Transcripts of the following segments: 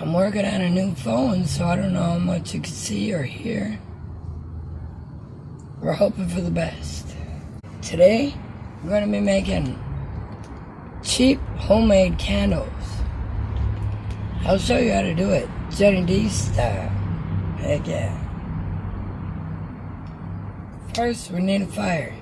I'm working on a new phone, so I don't know how much you can see or hear. We're hoping for the best. Today, we're going to be making cheap homemade candles. I'll show you how to do it, Jenny D style. Heck yeah. First, we need a fire.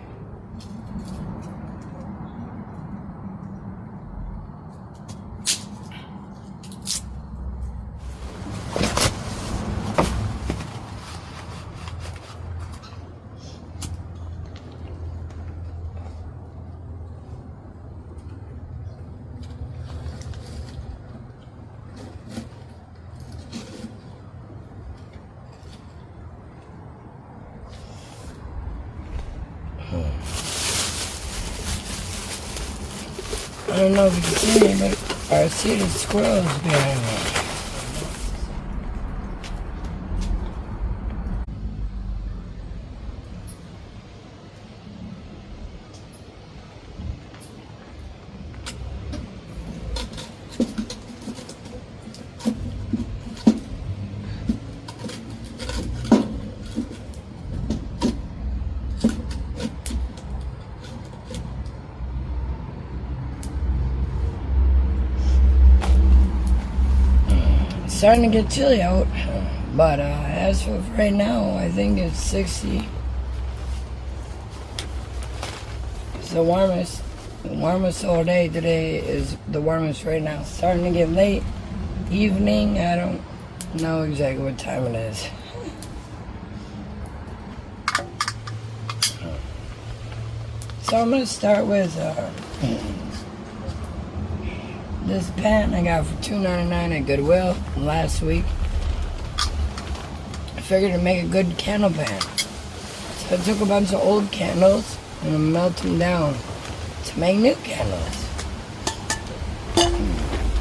I don't know if you can see me, but I see the squirrels behind me. Starting to get chilly out, but as for right now, I think it's 60. It's the warmest all day today is the warmest right now. Starting to get late, evening, I don't know exactly what time it is. So I'm going to start with this pan I got for $2.99 at Goodwill last week. I figured to make a good candle pan. So I took a bunch of old candles and I melt them down to make new candles.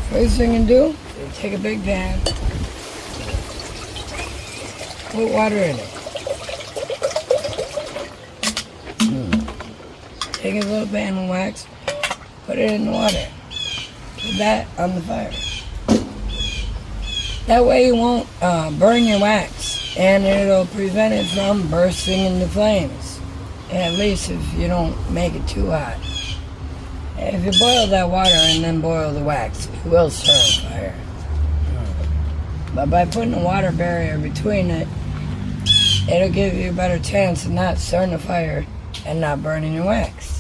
First thing you do is take a big pan, put water in it. Take a little pan of wax, put it in the water. Put that on the fire. That way you won't burn your wax, and it'll prevent it from bursting into flames. At least if you don't make it too hot. If you boil that water and then boil the wax, it will start a fire. But by putting a water barrier between it, it'll give you a better chance of not starting a fire and not burning your wax.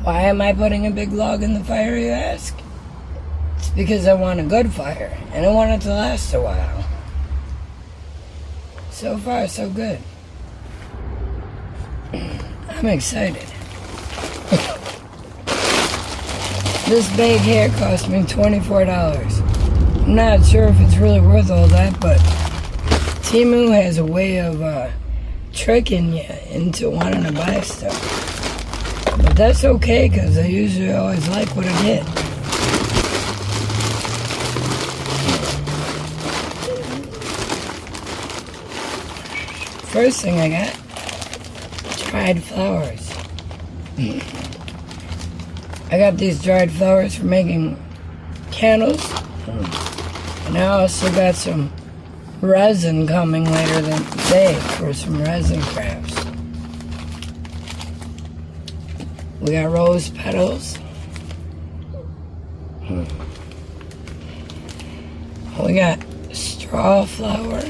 Why am I putting a big log in the fire, you ask? It's because I want a good fire, and I want it to last a while. So far, so good. I'm excited. This bag here cost me $24. I'm not sure if it's really worth all that, but TEMU has a way of tricking you into wanting to buy stuff. But that's okay, because I usually always like what I get. First thing I got, dried flowers. I got these dried flowers for making candles. And I also got some resin coming later today for some resin crafts. We got rose petals. We got straw flower.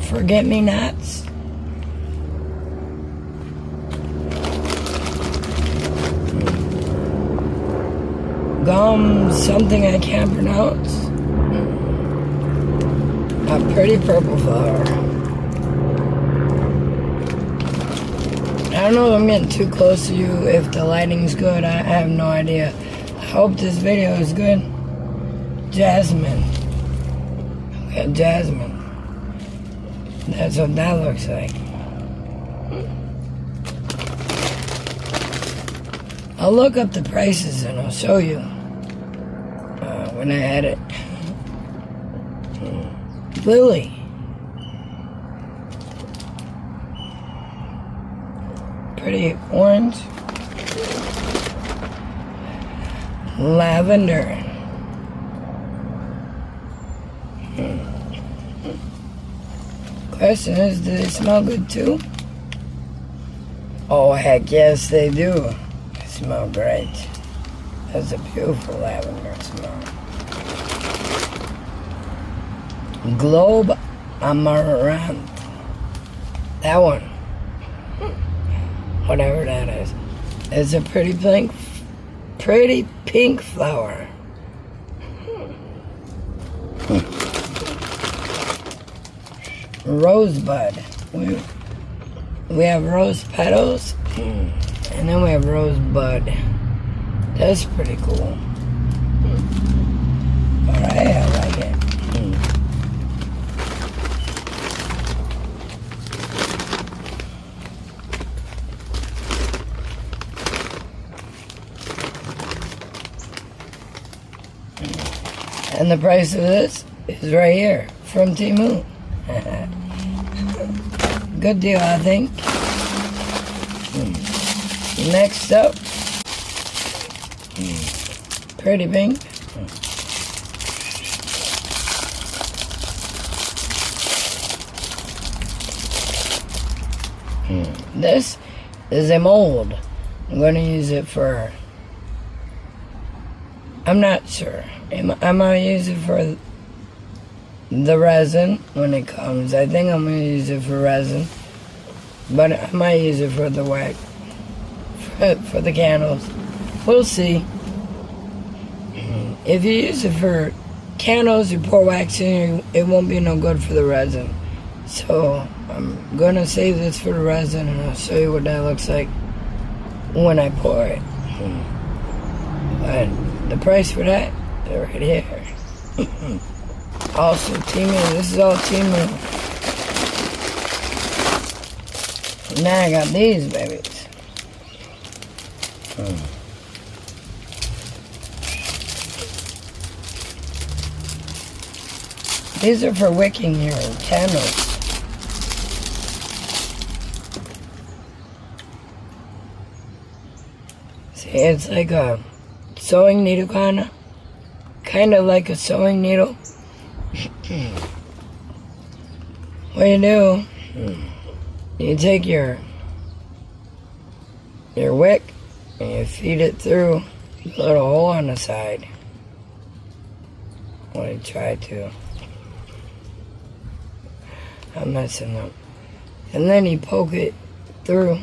Forget-me-nots. Gum, something I can't pronounce. A pretty purple flower. I don't know if I'm getting too close to you, if the lighting's good, I have no idea. I hope this video is good. Jasmine. We got jasmine. That's what that looks like. I'll look up the prices and I'll show you when I had it. Lily. Pretty orange. Lavender. Question is, do they smell good too? Oh, heck yes, they do. They smell great. That's a beautiful lavender smell. Globe Amaranth. That one. Whatever that is. It's a pretty pink flower. Rosebud. We have rose petals, and then we have rosebud. That's pretty cool. Alright, I like it. And the price of this is right here from TEMU. Good deal, I think. Next up, pretty pink. This is a mold. I'm going to use it for, I'm not sure. I'm going to use it for the resin when it comes. I think I'm going to use it for resin, but I might use it for the wax, for the candles. We'll see. If you use it for candles, you pour wax in, it won't be no good for the resin. So I'm going to save this for the resin, and I'll show you what that looks like when I pour it. But the price for that, they're right here. Also, TEMU. This is all TEMU. Now I got these babies. These are for wicking your candles. See, it's like a sewing needle kind of like a sewing needle. What you do, you take your wick and you feed it through a little hole on the side. What you try to. I'm messing up. And then you poke it through.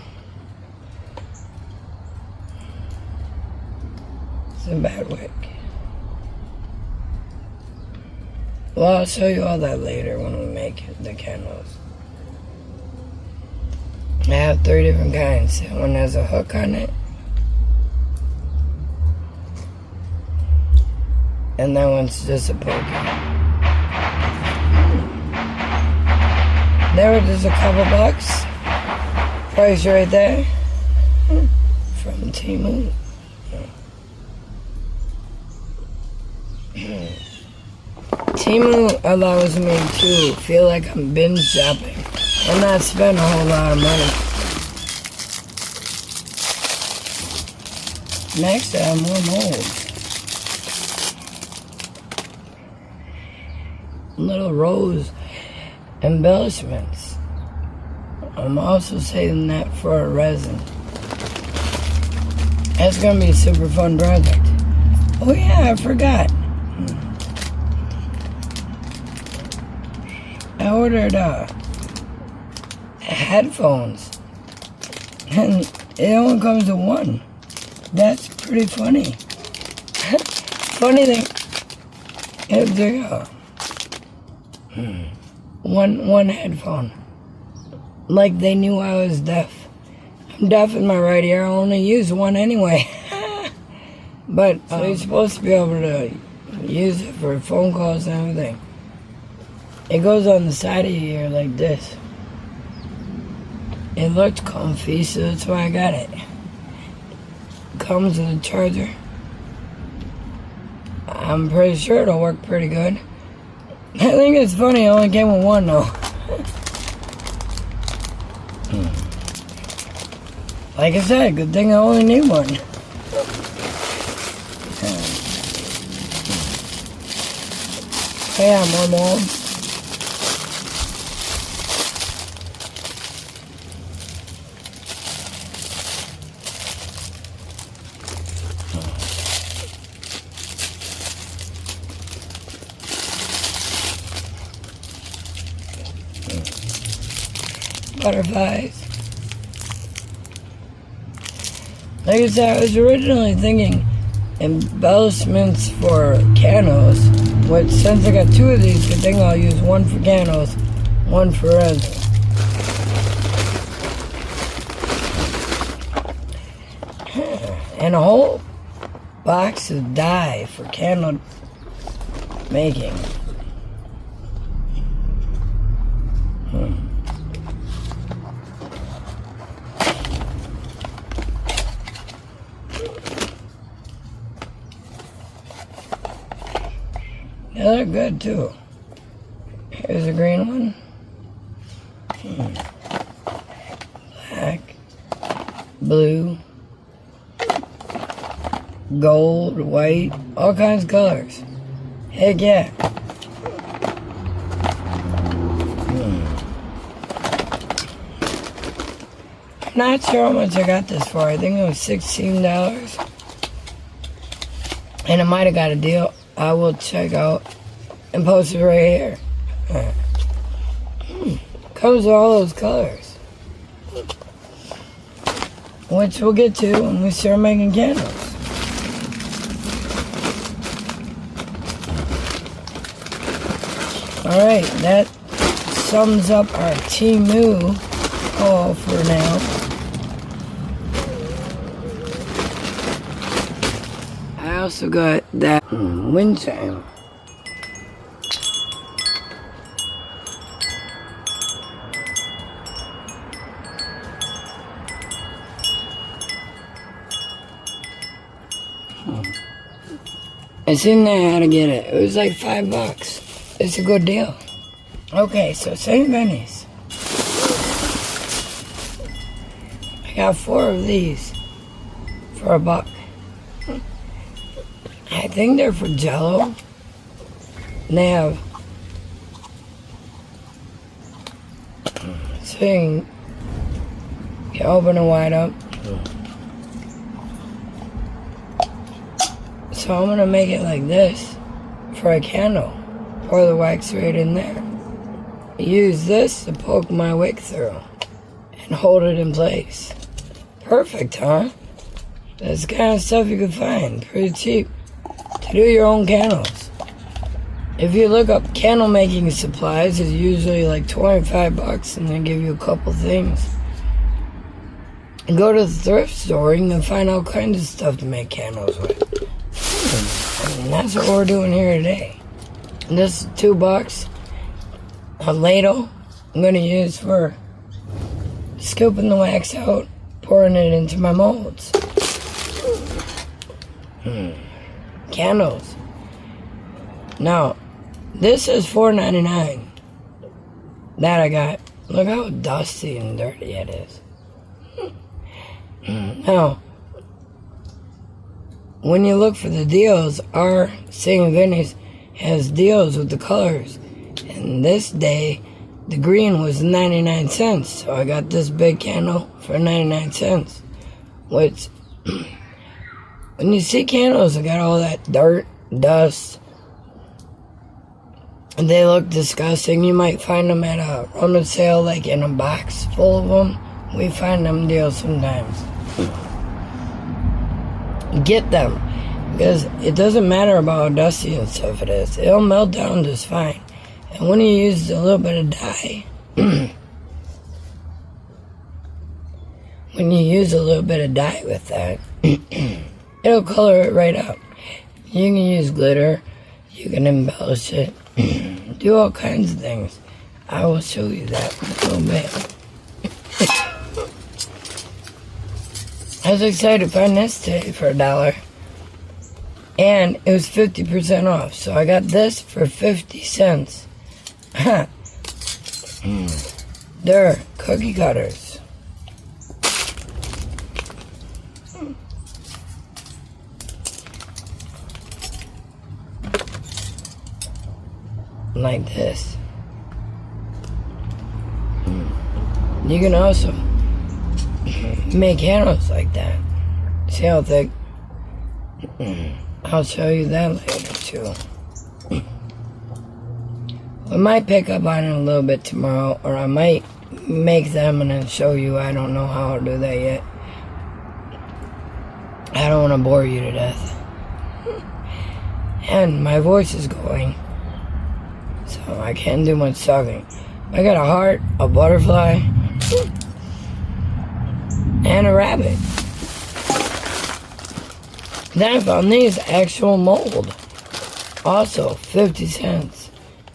It's a bad wick. Well, I'll show you all that later when we make the candles. I have 3 different kinds. One has a hook on it. And that one's just a poker. There was just a couple bucks. Price right there. From TEMU. TEMU allows me to feel like I'm binge shopping and not spend a whole lot of money. Next, I have more molds. Little rose embellishments. I'm also saving that for a resin. That's gonna be a super fun project. Oh yeah, I forgot. I ordered headphones, and it only comes with one. That's pretty funny. Funny thing, if there one headphone, like they knew I was deaf. I'm deaf in my right ear. I only use one anyway. But so you're supposed to be able to use it for phone calls and everything. It goes on the side of your ear like this. It looked comfy, so that's why I got it. comes with a charger. I'm pretty sure it'll work pretty good. I think it's funny, I only came with one though. Like I said, good thing I only need one. Yeah, more molds. Butterflies. Like I said, I was originally thinking embellishments for candles, but since I got two of these, I think I'll use one for candles, one for resin. And a whole box of dye for candle making. Yeah, they're good too. Here's a green one. Black, blue, gold, white, all kinds of colors. Heck yeah. I'm not sure how much I got this for. I think it was $16. And I might have got a deal. I will check out and post it right here. Comes with all those colors. Which we'll get to when we start making candles. Alright, that sums up our TEMU haul for now. I also got that wind chime. I seen that how to get it. It was like $5. It's a good deal. Okay, so St. Benny's. I got 4 of these for $1. I think they're for Jello. And they have thing. You open it wide up. So I'm gonna make it like this for a candle. Pour the wax right in there. Use this to poke my wick through and hold it in place. Perfect, huh? That's the kind of stuff you can find pretty cheap to do your own candles. If you look up candle making supplies, it's usually like $25 and they give you a couple things. And go to the thrift store, you can find all kinds of stuff to make candles with. And that's what we're doing here today. And this is $2. A ladle I'm gonna use for scooping the wax out, pouring it into my molds. Candles. Now, this is $4.99. That I got. Look how dusty and dirty it is. Now, when you look for the deals, our St. Benny's has deals with the colors. And this day, the green was 99 cents. So I got this big candle for 99 cents. Which, when you see candles that got all that dirt, dust, and they look disgusting, you might find them at a rummage sale, like in a box full of them. We find them deals sometimes. Get them, because it doesn't matter about how dusty and stuff it is. It'll melt down just fine. And when you use a little bit of dye, when you use a little bit of dye with that, it'll color it right up. You can use glitter, you can embellish it, do all kinds of things. I will show you that in a little bit. I was excited to find this today for $1. And it was 50% off. So I got this for 50 cents. They're cookie cutters. Like this. You can also make handles like that. See how thick? I'll show you that later too. I might pick up on it a little bit tomorrow, or I might make them and then show you. I don't know how I'll do that yet. I don't want to bore you to death. And my voice is going, so I can't do much talking. I got a heart, a butterfly, and a rabbit. Then I found these actual mold. Also 50 cents.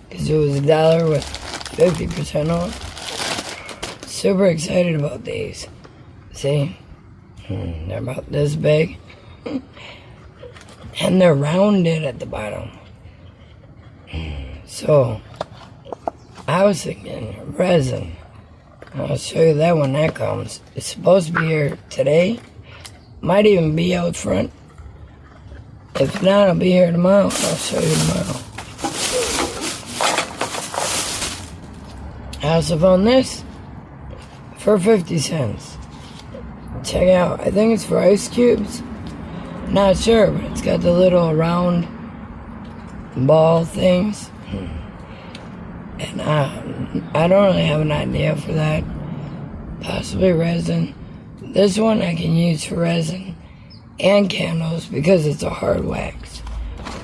Because it was $1 with 50% off. Super excited about these. See? They're about this big. And they're rounded at the bottom. So, I was thinking resin. I'll show you that when that comes. It's supposed to be here today. Might even be out front. If not, I'll be here tomorrow. I'll show you tomorrow. I also found this for 50 cents. Check it out. I think it's for ice cubes. Not sure, but it's got the little round ball things. And I don't really have an idea for that. Possibly resin. This one I can use for resin and candles because it's a hard wax.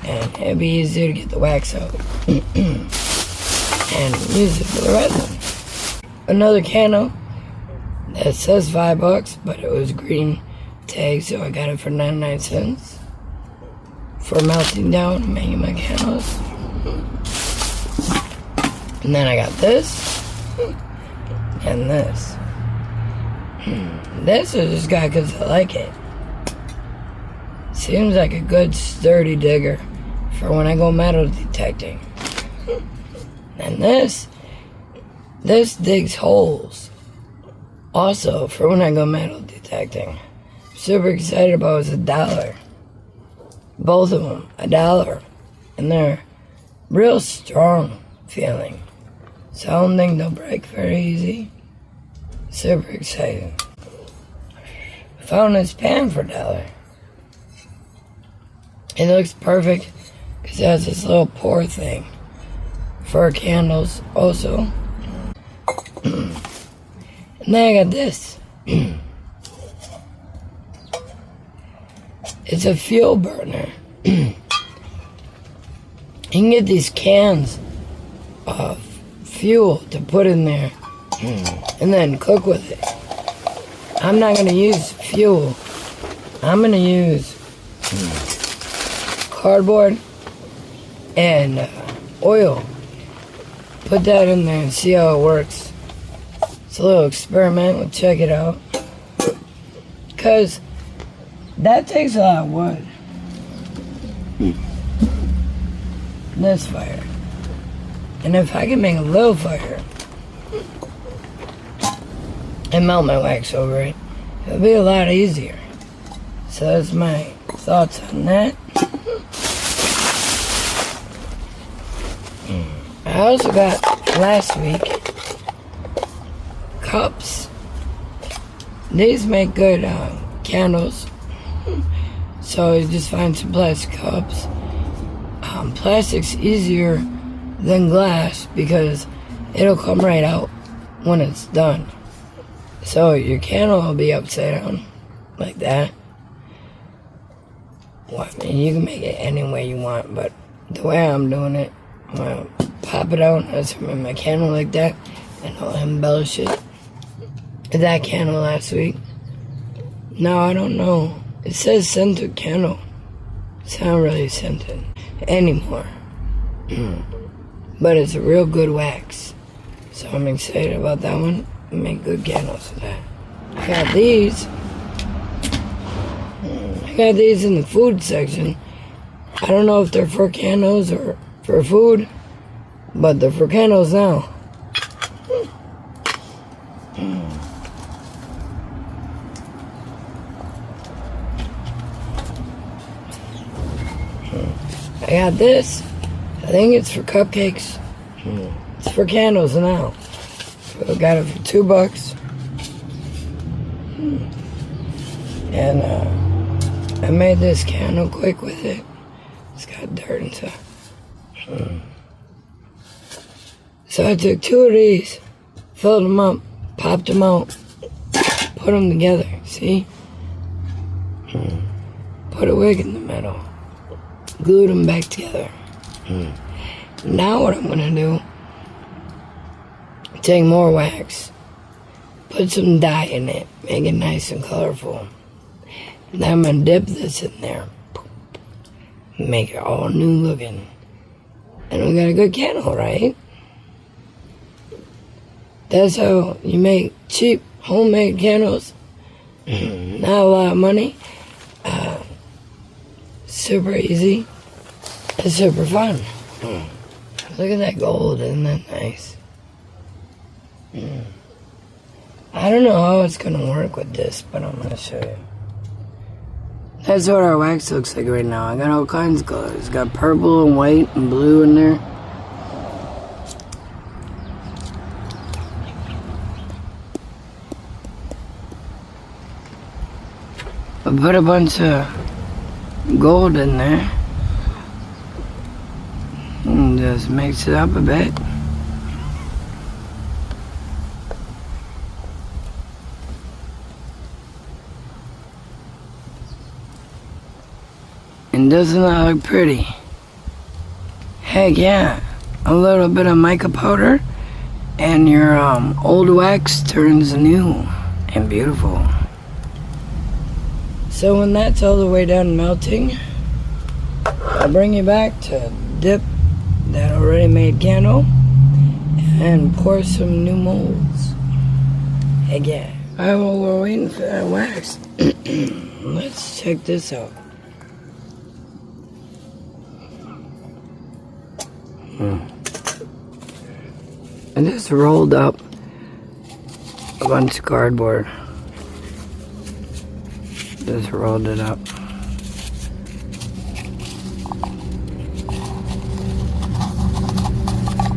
And it'd be easier to get the wax out. And use it for the resin. Another candle that says $5, but it was green tag, so I got it for 99 cents for melting down and making my candles. And then I got this and this. This I just got because I like it. Seems like a good sturdy digger for when I go metal detecting. And this digs holes. Also, for when I go metal detecting. Super excited about it. It's $1. Both of them, $1. And they're real strong feeling. So I don't think they'll break very easy. Super excited. I found this pan for $1. It looks perfect because it has this little pour thing. For candles also. And then I got this. It's a fuel burner. You can get these cans of fuel to put in there and then cook with it. I'm not going to use fuel. I'm going to use cardboard and oil. Put that in there and see how it works. It's a little experiment. We'll check it out. Because that takes a lot of wood. This fire. And if I can make a little fire and melt my wax over it, it'll be a lot easier. So that's my thoughts on that. I also got last week cups. These make good candles. So you just find some plastic cups. Plastic's easier than glass because it'll come right out when it's done. So your candle will be upside down like that. Well, I mean, you can make it any way you want, but the way I'm doing it, I'm gonna pop it out and I my candle like that, and I'll embellish it. That candle last week. No, I don't know. It says scented candle. It's not really scented anymore. But it's a real good wax. So I'm excited about that one. I make good candles with that. I got these. got these in the food section. I don't know if they're for candles or for food, but they're for candles now. I got this. I think it's for cupcakes. It's for candles now. I got it for $2. And I made this candle quick with it. It's got dirt and stuff. So I took 2 of these, filled them up, popped them out, put them together, see? Put a wick in the middle, glued them back together. Now what I'm gonna do, take more wax, put some dye in it, make it nice and colorful. Then I'm gonna dip this in there, make it all new looking. And we got a good candle, right? That's how you make cheap homemade candles. Not a lot of money. Super easy. It's super fun. Look at that gold, isn't that nice? I don't know how it's gonna work with this, but I'm gonna show you. That's what our wax looks like right now. I got all kinds of colors. Got purple and white and blue in there. I put a bunch of gold in there. And just mix it up a bit. And doesn't that look pretty? Heck yeah. A little bit of mica powder and your old wax turns new and beautiful. So when that's all the way done melting, I'll bring you back to dip that already made candle and pour some new molds. Heck yeah. Alright, well, we're waiting for that wax. Let's check this out. I just rolled up a bunch of cardboard. Just rolled it up.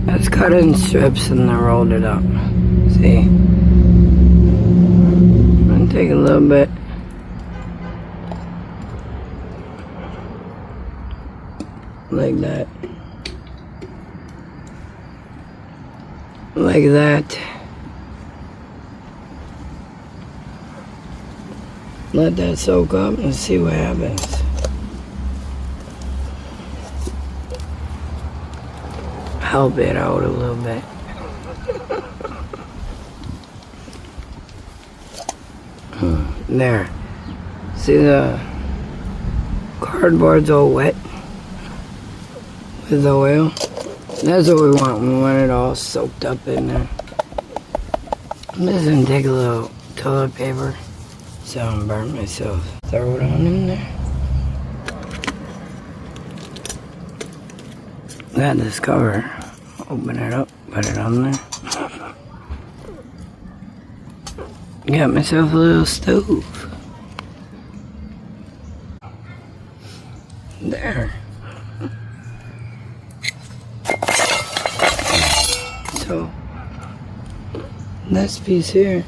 I just cut it in strips and then rolled it up. See? I'm gonna take a little bit. Like that. Like that. Let that soak up and see what happens. Help it out a little bit. There. See the cardboard's all wet with the oil? That's what we want. We want it all soaked up in there. I'm just gonna take a little toilet paper so I don't burn myself. Throw it on in there. Got this cover. Open it up, put it on there. Got myself a little stove. There. So, this piece here,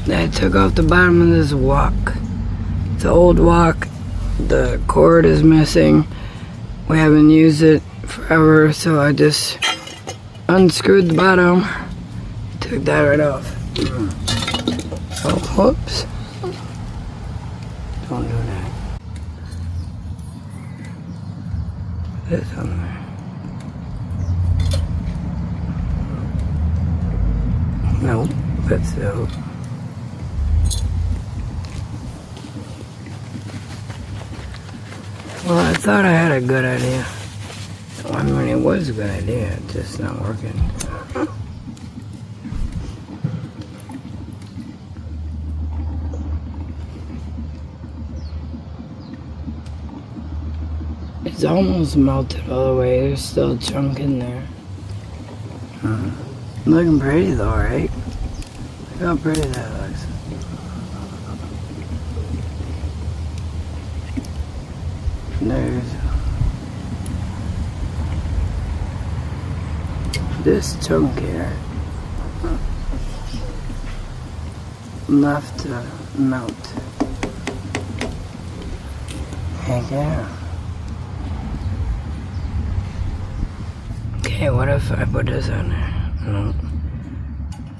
I took off the bottom of this wok. It's an old wok. The cord is missing. We haven't used it forever, so I just unscrewed the bottom. Took that right off. Oh, whoops. Don't do that. Put this on there. Nope, that's out. Well, I thought I had a good idea. I mean, it was a good idea, it's just not working. It's almost melted all the way. There's still a chunk in there. Looking pretty though, right? Look how pretty that looks. There's this chunk here left to melt. Heck yeah. Okay, what if I put this on there? No.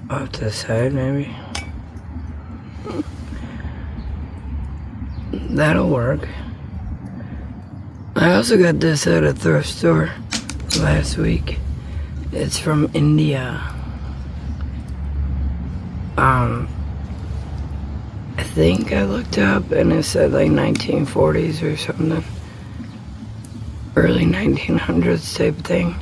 Off to the side, maybe? That'll work. I also got this at a thrift store last week. It's from India. I think I looked up and it said like 1940s or something. Early 1900s type thing.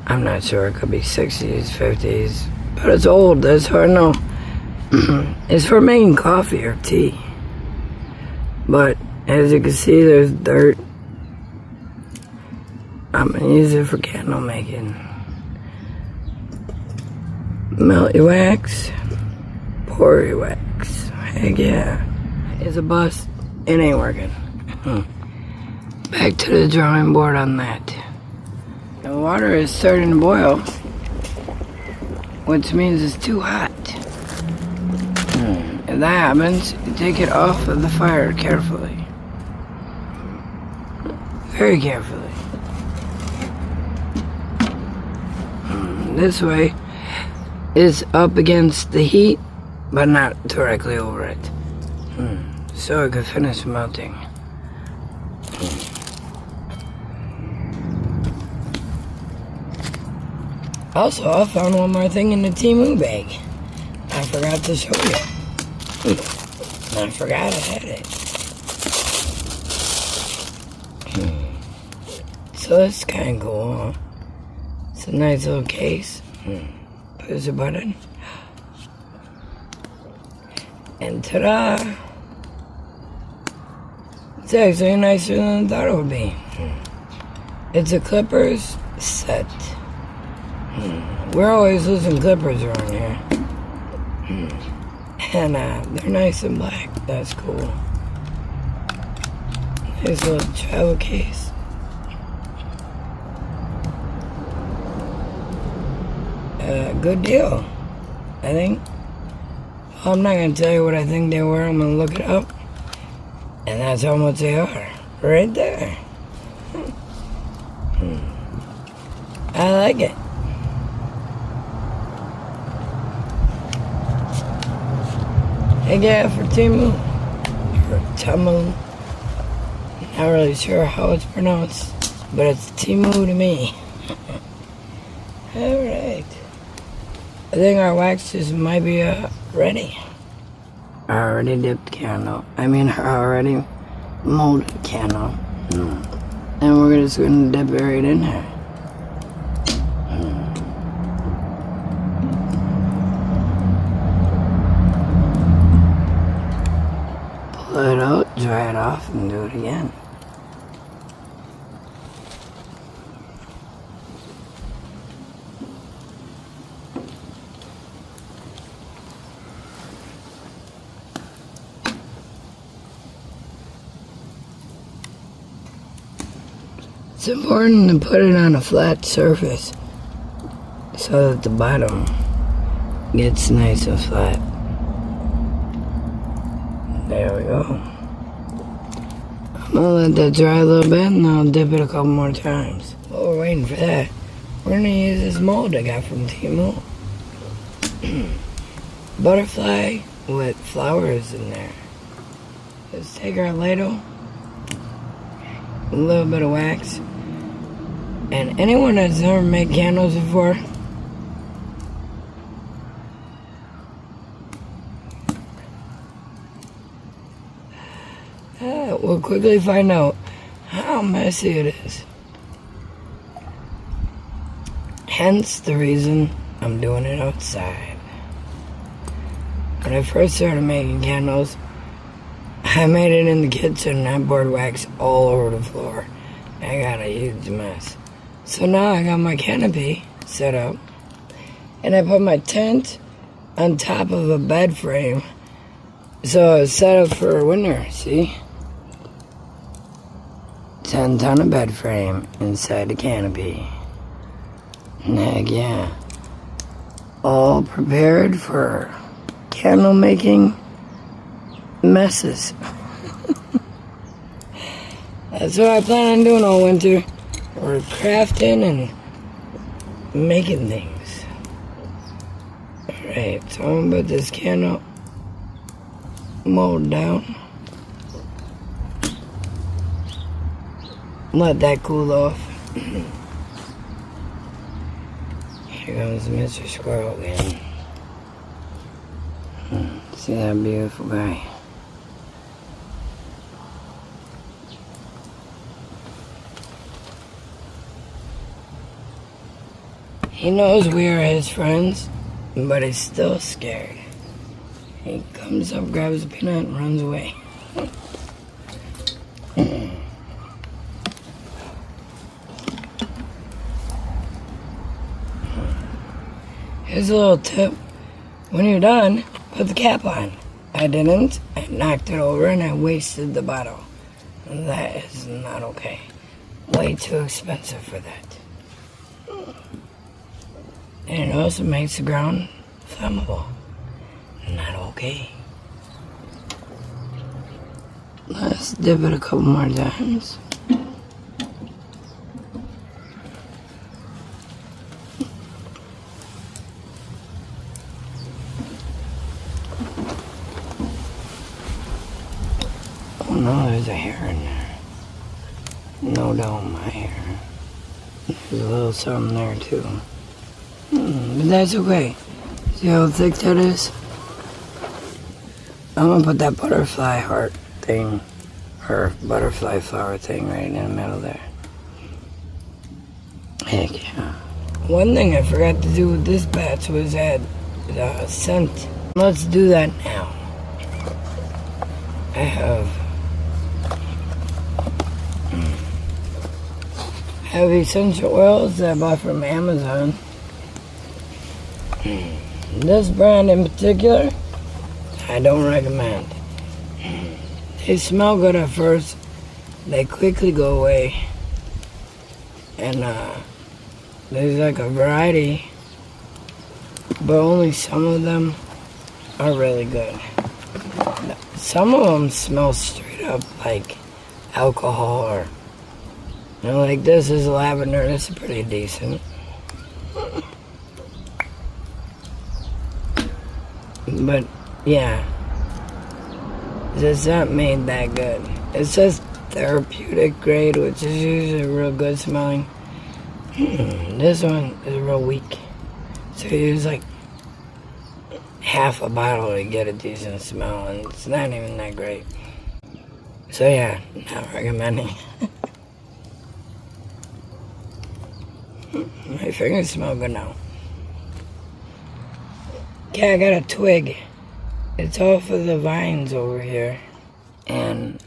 I'm not sure. It could be 60s, 50s. But it's old. That's hard to know. It's for making coffee or tea. But as you can see, there's dirt. I'm gonna use it for candle making. Melty wax, pori wax. Heck yeah. It's a bust. It ain't working. Back to the drawing board on that. The water is starting to boil, which means it's too hot. If that happens, you take it off of the fire carefully. Very carefully. This way, it's up against the heat, but not directly over it. So it could finish melting. Also, I found one more thing in the TEMU bag. I forgot to show you. I forgot I had it. So that's kind of cool, huh? It's a nice little case. Push a button. And ta-da! It's actually nicer than I thought it would be. It's a Clippers set. We're always losing clippers around here. And they're nice and black. That's cool. Nice little travel case. Good deal, I think. Well, I'm not going to tell you what I think they were. I'm going to look it up. And that's how much they are. Right there. I like it. Heck yeah, for TEMU. Or TEMU. Not really sure how it's pronounced. But it's TEMU to me. Alright. I think our waxes might be ready. I already dipped candle. I mean, I already molded candle. And we're just going to dip it right in here. Pull it out, dry it off, and do it again. It's important to put it on a flat surface so that the bottom gets nice and flat. There we go. I'm gonna let that dry a little bit and I'll dip it a couple more times. While we're waiting for that, we're gonna use this mold I got from TEMU. Butterfly with flowers in there. Let's take our ladle, a little bit of wax. And anyone that's never made candles before, we'll quickly find out how messy it is. Hence the reason I'm doing it outside. When I first started making candles, I made it in the kitchen and I poured wax all over the floor. I got a huge mess. So now I got my canopy set up and I put my tent on top of a bed frame. So it's set up for winter, see? Tent on a bed frame inside the canopy. Heck yeah. All prepared for candle making messes. That's what I plan on doing all winter. We're crafting and making things. Alright, so I'm gonna put this candle mold down. Let that cool off. Here comes Mr. Squirrel again. See that beautiful guy? He knows we are his friends, but he's still scared. He comes up, grabs a peanut, and runs away. Here's a little tip. When you're done, put the cap on. I didn't. I knocked it over and I wasted the bottle. That is not okay. Way too expensive for that. And it also makes the ground flammable. Not okay. Let's dip it a couple more times. Oh no, there's a hair in there. No doubt my hair. There's a little something there too. But that's okay. See how thick that is? I'm gonna put that butterfly heart thing, or butterfly flower thing right in the middle there. Heck yeah. One thing I forgot to do with this batch was add scent. Let's do that now. I have essential oils that I bought from Amazon. This brand in particular, I don't recommend. They smell good at first, they quickly go away, and there's like a variety, but only some of them are really good. Some of them smell straight up like alcohol, or like this is lavender. This is pretty decent. But yeah, it's not made that good. It says therapeutic grade, which is usually real good smelling. This one is real weak, so you use like half a bottle to get a decent smell, and it's not even that great. So yeah, not recommending. My fingers smell good now. Okay, I got a twig. It's off of the vines over here. And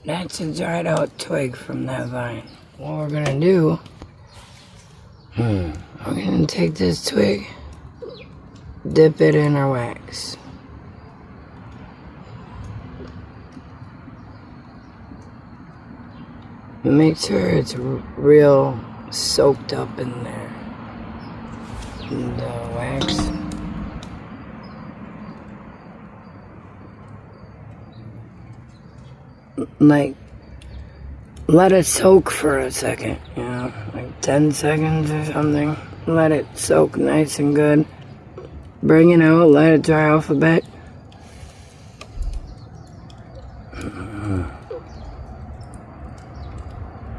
that's a dried out twig from that vine. What we're gonna do, we're gonna take this twig, dip it in our wax. Make sure it's real soaked up in there. The wax. Like, let it soak for a second, you know, like 10 seconds or something. Let it soak nice and good. Bring it out, let it dry off a bit.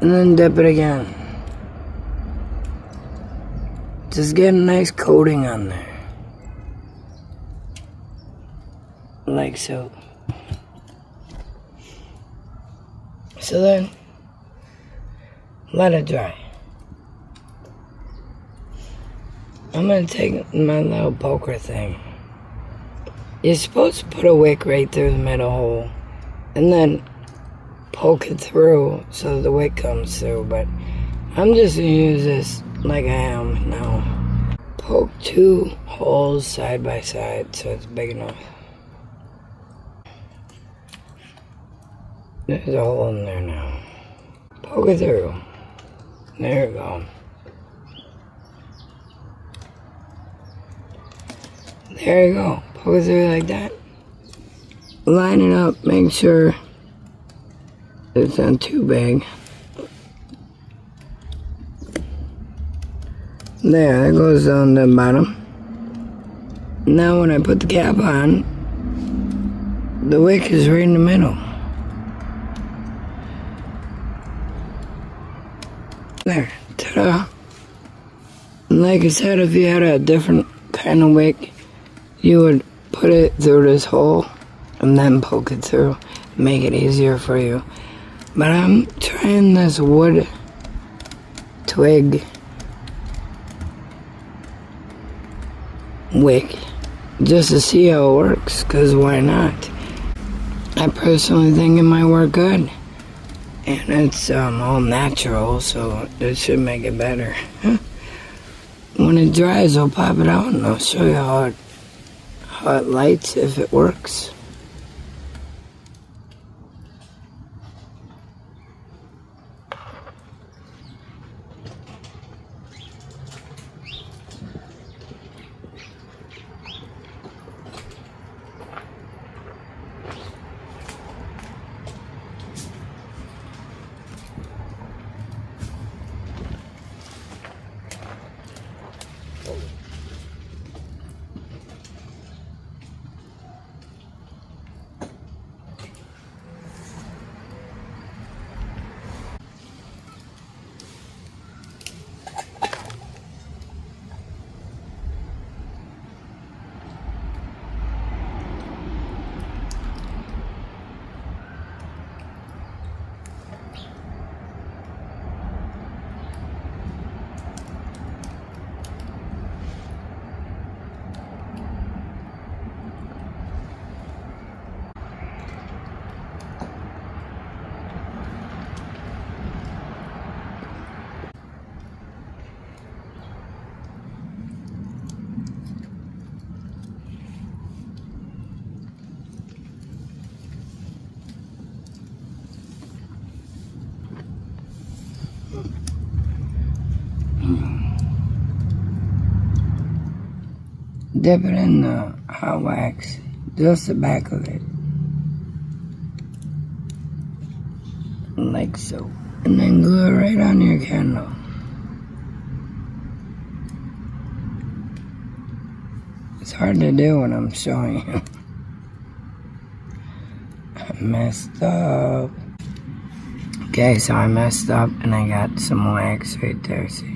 And then dip it again. Just get a nice coating on there. Like so. So then, let it dry. I'm gonna take my little poker thing. You're supposed to put a wick right through the middle hole and then poke it through so the wick comes through. But I'm just gonna use this like I am now. Poke 2 holes side by side so it's big enough. There's a hole in there now. Poke it through. There we go. There you go. Poke it through like that. Line it up. Make sure it's not too big. There, that goes on the bottom. Now when I put the cap on, the wick is right in the middle. There, ta-da. Like I said, if you had a different kind of wick, you would put it through this hole and then poke it through, make it easier for you. But I'm trying this wood twig wick just to see how it works, because why not? I personally think it might work good. And it's all natural, so that should make it better. When it dries, I'll pop it out and I'll show you how it lights, if it works. Dip it in the hot wax, just the back of it, like so, and then glue it right on your candle. It's hard to do when I'm showing you. I messed up. Okay, so I messed up and I got some wax right there, see?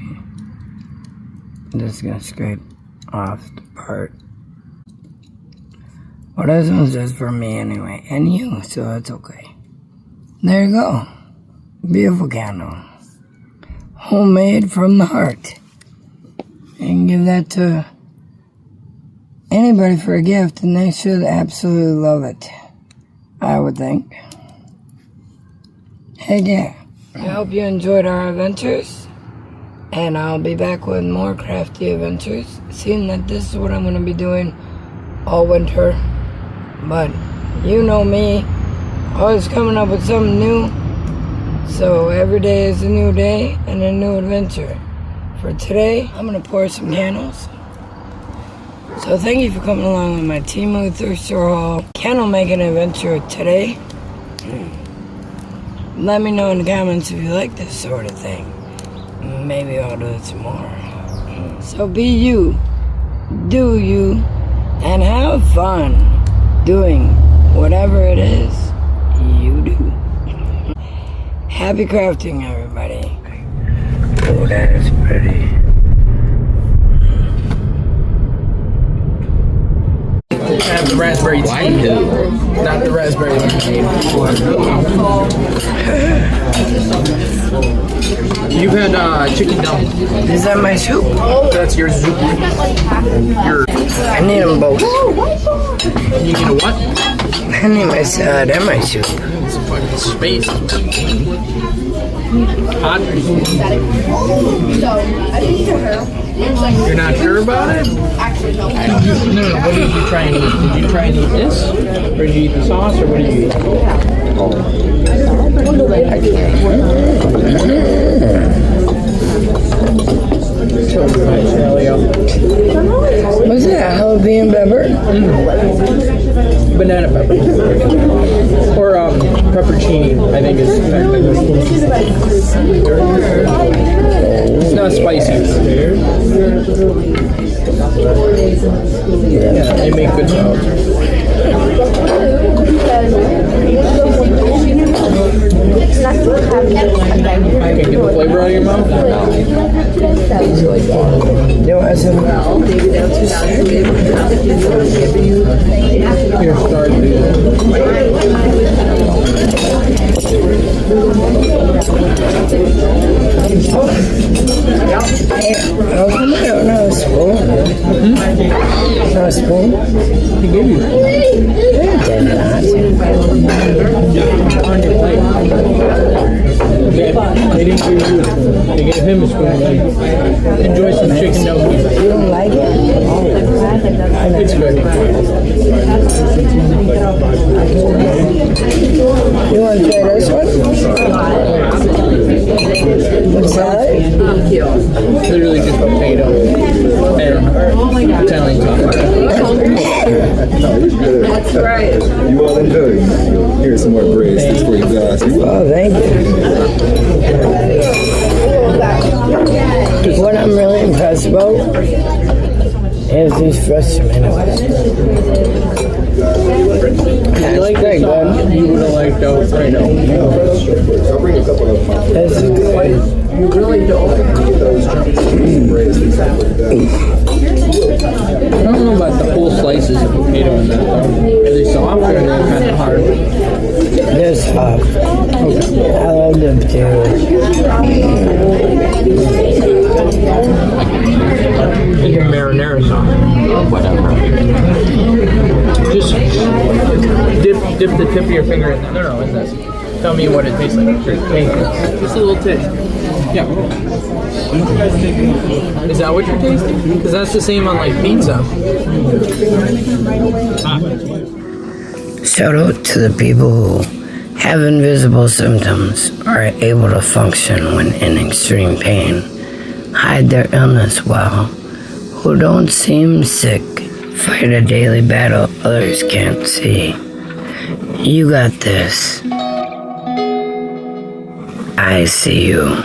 I'm just gonna scrape off the part. Well, this one's just for me anyway, and you, so it's okay. There you go. Beautiful candle. Homemade from the heart. You can give that to anybody for a gift, and they should absolutely love it, I would think. Heck yeah. I hope you enjoyed our adventures. And I'll be back with more crafty adventures. Seeing that this is what I'm going to be doing all winter. But you know me, always coming up with something new. So every day is a new day and a new adventure. For today, I'm going to pour some candles. So thank you for coming along with my TEMU Thrift Store haul candle making adventure today. Let me know in the comments if you like this sort of thing. Maybe I'll do it some more. So be you, do you, and have fun doing whatever it is you do. Happy crafting, everybody. Oh, that is pretty. Have the raspberry tea. Not the raspberry You've had chicken dumplings. Is that my soup? That's your soup. I need them both. You need a what? I need my salad and my soup. It's a fucking space. Hot. You're not sure about it? No, what did you try and eat? Did you try and eat this? Or did you eat the sauce, or what did you eat? What's that? Jalapeno pepper? Banana pepper. Or peppercini, I think is it's not spicy. Yeah, they make good salads. Can you get the flavor out of your mouth? You want some? Here, start How come I don't know a spoon? No spoon? He gave you. Did not. On your plate. They didn't give you a spoon. They gave him a spoon. Enjoy some chicken gnocchi. You don't like it? It's good. You want to try this one? What's that? Literally just potato and Italian sauce. That's right. You all enjoy. Here's some more bread. That's for you guys. Oh, thank you. What I'm really impressed about is these fresh tomatoes. You like very this sauce? You would have liked Alfredo. I'll bring a couple of them. This is good. You really don't. Those breads. I don't know about the whole slices of potato in that though. Are they soft or are they kind of hard? They're soft. I love them too. And your marinara sauce. Whatever. Just dip the tip of your finger in there. No, in this. Tell me what it tastes like. Thank you. Just a little taste. Yeah. Is that what you're tasting? Because that's the same on like pizza. Shout out to the people who have invisible symptoms, are able to function when in extreme pain, hide their illness well, who don't seem sick, fight a daily battle others can't see. You got this. I see you.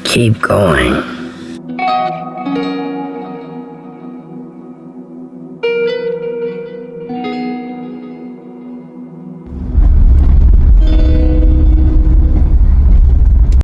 Keep going.